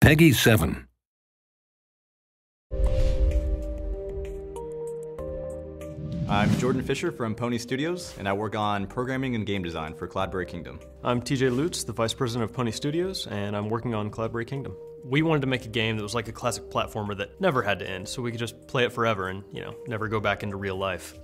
Peggy 7. I'm Jordan Fisher from Pony Studios, and I work on programming and game design for CloudBerry Kingdom. I'm TJ Lutz, the Vice President of Pony Studios, and I'm working on CloudBerry Kingdom. We wanted to make a game that was like a classic platformer that never had to end, so we could just play it forever and, never go back into real life.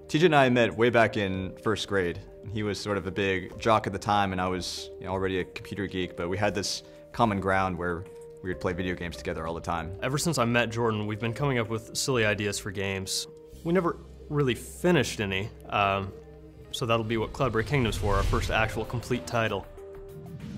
TJ and I met way back in first grade. He was sort of a big jock at the time, and I was already a computer geek, but we had this common ground where we would play video games together all the time. Ever since I met Jordan, we've been coming up with silly ideas for games. We never really finished any, so that'll be what CloudBerry Kingdom's for, our first actual complete title.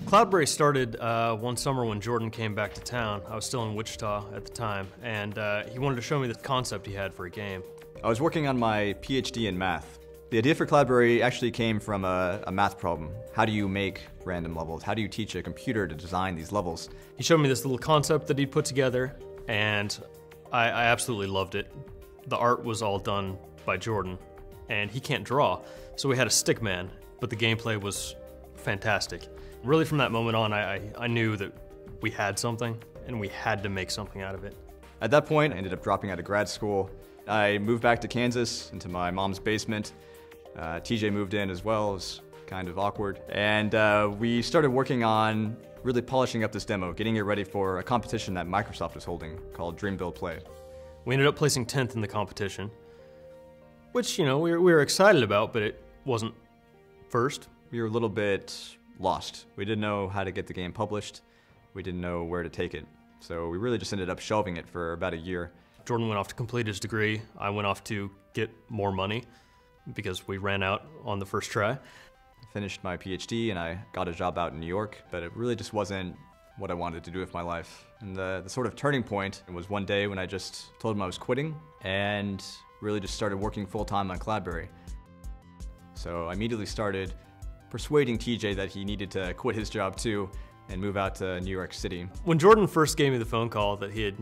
CloudBerry started one summer when Jordan came back to town. I was still in Wichita at the time, and he wanted to show me the concept he had for a game. I was working on my PhD in math. The idea for CloudBerry actually came from a math problem. How do you make random levels? How do you teach a computer to design these levels? He showed me this little concept that he'd put together, and I absolutely loved it. The art was all done by Jordan, and he can't draw, so we had a stick man, but the gameplay was fantastic. Really from that moment on, I knew that we had something, and we had to make something out of it. At that point, I ended up dropping out of grad school. I moved back to Kansas, into my mom's basement. TJ moved in as well. It was kind of awkward. And we started working on really polishing up this demo, getting it ready for a competition that Microsoft was holding called Dream Build Play. We ended up placing 10th in the competition, which, we were excited about, but it wasn't first. We were a little bit lost. We didn't know how to get the game published. We didn't know where to take it. So we really just ended up shelving it for about a year. Jordan went off to complete his degree. I went off to get more money because we ran out on the first try. I finished my PhD and I got a job out in New York, but it really just wasn't what I wanted to do with my life. And the sort of turning point was one day when I just told him I was quitting and really just started working full-time on CloudBerry. So I immediately started persuading TJ that he needed to quit his job too and move out to New York City. When Jordan first gave me the phone call that he had,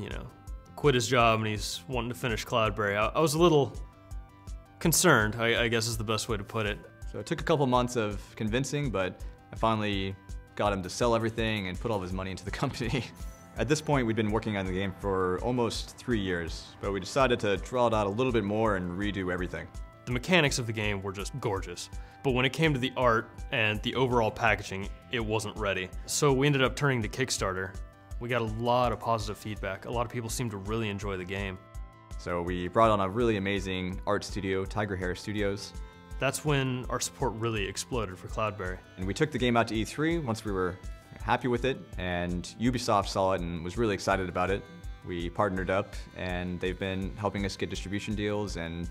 quit his job and he's wanting to finish CloudBerry, I was a little concerned, I guess is the best way to put it. So it took a couple months of convincing, but I finally got him to sell everything and put all of his money into the company. At this point, we'd been working on the game for almost 3 years, but we decided to draw it out a little bit more and redo everything. The mechanics of the game were just gorgeous, but when it came to the art and the overall packaging, it wasn't ready. So we ended up turning to Kickstarter. We got a lot of positive feedback. A lot of people seemed to really enjoy the game. So we brought on a really amazing art studio, Tiger Hair Studios. That's when our support really exploded for CloudBerry. And we took the game out to E3 once we were happy with it, and Ubisoft saw it and was really excited about it. We partnered up, and they've been helping us get distribution deals and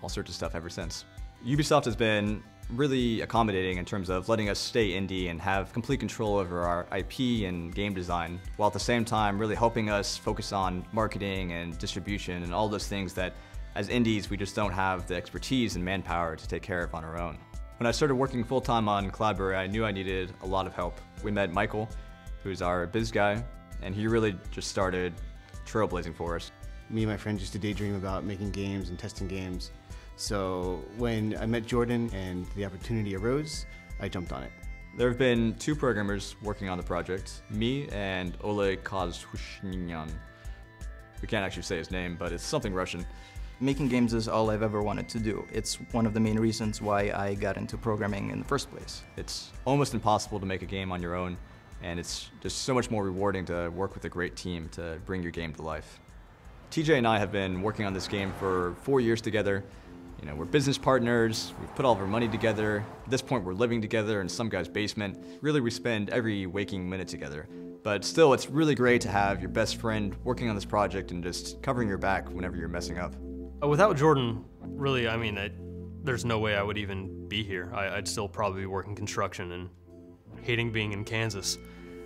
all sorts of stuff ever since. Ubisoft has been really accommodating in terms of letting us stay indie and have complete control over our IP and game design, while at the same time really helping us focus on marketing and distribution and all those things that as indies we just don't have the expertise and manpower to take care of on our own. When I started working full-time on CloudBerry, I knew I needed a lot of help. We met Michael, who's our biz guy, and he really just started trailblazing for us. Me and my friends used to daydream about making games and testing games. So when I met Jordan and the opportunity arose, I jumped on it. There have been 2 programmers working on the project, me and Oleg Kozhushnyan. We can't actually say his name, but it's something Russian. Making games is all I've ever wanted to do. It's one of the main reasons why I got into programming in the first place. It's almost impossible to make a game on your own, and it's just so much more rewarding to work with a great team to bring your game to life. TJ and I have been working on this game for 4 years together. We're business partners, we've put all of our money together. At this point, we're living together in some guy's basement. Really, we spend every waking minute together. But still, it's really great to have your best friend working on this project and just covering your back whenever you're messing up. Without Jordan, really, there's no way I would even be here. I'd still probably be working construction and hating being in Kansas.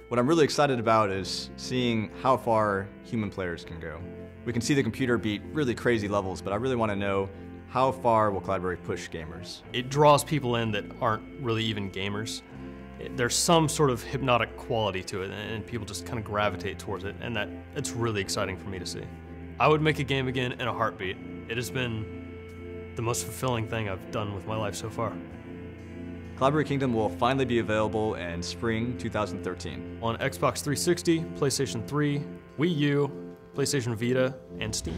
What I'm really excited about is seeing how far human players can go. We can see the computer beat really crazy levels, but I really want to know how far will CloudBerry push gamers? It draws people in that aren't really even gamers. There's some sort of hypnotic quality to it, and people just kind of gravitate towards it, and it's really exciting for me to see. I would make a game again in a heartbeat. It has been the most fulfilling thing I've done with my life so far. CloudBerry Kingdom will finally be available in spring 2013. On Xbox 360, PlayStation 3, Wii U, PlayStation Vita, and Steam.